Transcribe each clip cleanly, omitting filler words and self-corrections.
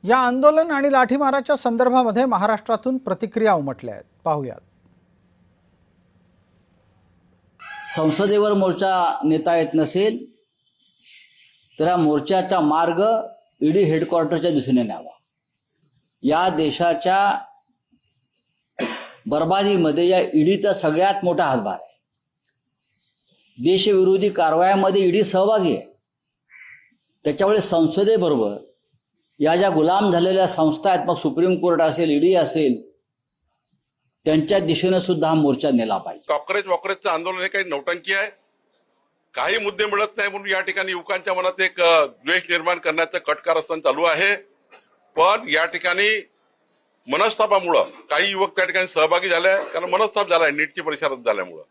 या आंदोलन आणि लाठीमाराच्या संदर्भामध्ये महाराष्ट्रातून प्रतिक्रिया उमटल्या आहेत, पाहूयात। संसदेवर मोर्चा नेता येत नसेल तर या मोर्चाचा मार्ग ईडी हेडक्वार्टरच्या दिशेने न्यावा। या देशाच्या बर्बादीमध्ये या ईडीचा सगळ्यात मोठा हातभार आहे। देशविरोधी कारवायांमध्ये ईडी सहभागी आहे। त्याच्यामुळे संसदेबरोबर या ज्या गुलाम झालेल्या संस्था आहेत, मग सुप्रीम कोर्ट असेल, ईडी असेल, त्यांच्या दिशेने सुद्धा हा मोर्चा नेला पाहिजे। कॉक्रोचचं आंदोलन हे काही नौटंकी आहे। काही मुद्दे मिळत नाही म्हणून या ठिकाणी युवकांच्या मनात एक द्वेष निर्माण करण्याचं कटकारस्थान चालू आहे। पण या ठिकाणी मनस्तापामुळे काही युवक त्या ठिकाणी सहभागी झाले, कारण मनस्ताप झालाय नीटची परीक्षा रद्द झाल्यामुळे।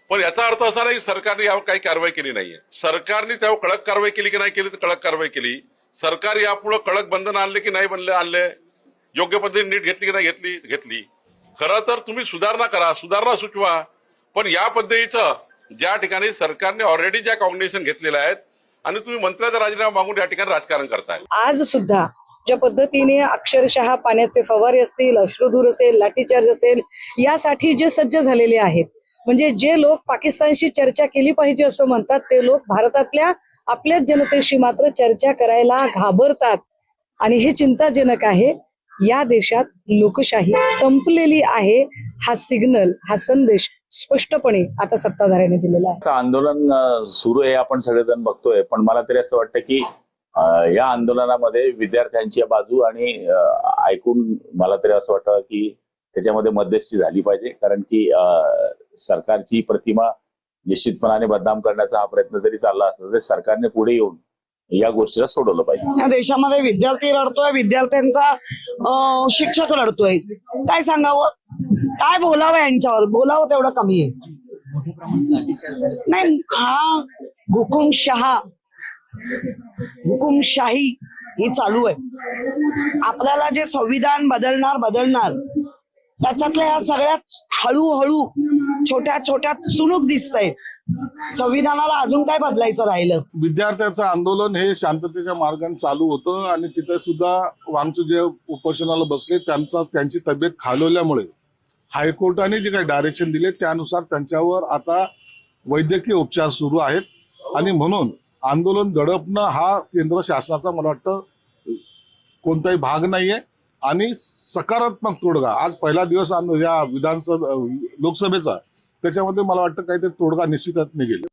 पण याचा अर्थ असा नाही सरकारने यावर काही कारवाई केली नाहीये। सरकारने त्यावर कडक कारवाई केली की नाही केली तर कडक कारवाई केली। सरकार यापुढे कडक बंधन आणले की नाही आणले, योग्य पद्धतीने नीट घेतली की नाही घेतली। खरं तर तुम्ही सुधारणा करा, सुधारणा सुचवा, पण या पद्धतीचं ज्या ठिकाणी सरकारने ऑलरेडी ज्या कॉग्निशन घेतलेल्या आहेत आणि तुम्ही मंत्र्याचा राजीनामा मागून या ठिकाणी राजकारण करताय। आज सुद्धा ज्या पद्धतीने अक्षरशः पाण्याचे फवारे असतील, अश्रुधूर असेल, लाठीचार्ज असेल, यासाठी जे सज्ज झालेले आहेत, म्हणजे जे लोक पाकिस्तानशी चर्चा केली पाहिजे असं म्हणतात, ते लोक भारतातल्या आपल्याच जनतेशी मात्र चर्चा करायला घाबरतात आणि हे चिंताजनक आहे। या देशात लोकशाही संपलेली आहे, हा सिग्नल, हा संदेश स्पष्टपणे आता सत्ताधाऱ्यांनी दिलेला आहे। आंदोलन सुरू आहे, आपण सगळेजण बघतोय, पण मला तरी असं वाटतं की या आंदोलनामध्ये विद्यार्थ्यांची बाजू आणि ऐकून मला तरी असं वाटतं की त्याच्यामध्ये मध्यस्थी झाली पाहिजे, कारण की सरकारची प्रतिमा निश्चितपणाने बदनाम करण्याचा हा प्रयत्न जरी चालला असला तरी सरकारने पुढे येऊन या गोष्टीला सोडवलं पाहिजे। या देशामध्ये विद्यार्थी रडतोय, विद्यार्थ्यांचा शिक्षक रडतोय, काय सांगावं, काय बोलावं, यांच्यावर बोलावं तेवढं कमी आहे। नाही, हा हुकुमशाही ही चालू आहे। आपल्याला जे संविधान बदलणार त्याच्यातल्या या सगळ्यात हळूहळू छोट्या चुणूक दिसतंय। संविधानाला अजून काय बदलायचं राहिलं। विद्यार्थ्याचं आंदोलन हे शांततेच्या मार्गाने चालू होतं आणि तिथे सुद्धा आमचे जे उपोषणाला बसले त्यांची तब्येत खालवल्यामुळे हायकोर्टाने जे काही डायरेक्शन दिले त्यानुसार त्यांच्यावर आता वैद्यकीय उपचार सुरू आहेत आणि म्हणून आंदोलन दडपणं हा केंद्र शासनाचा मला वाटतं कोणताही भाग नाहीये आणि सकारात्मक तोडगा आज पहिला दिवस या लोकसभेचा, त्याच्यामध्ये मला वाटतं काहीतरी तोडगा निश्चितच निघेल।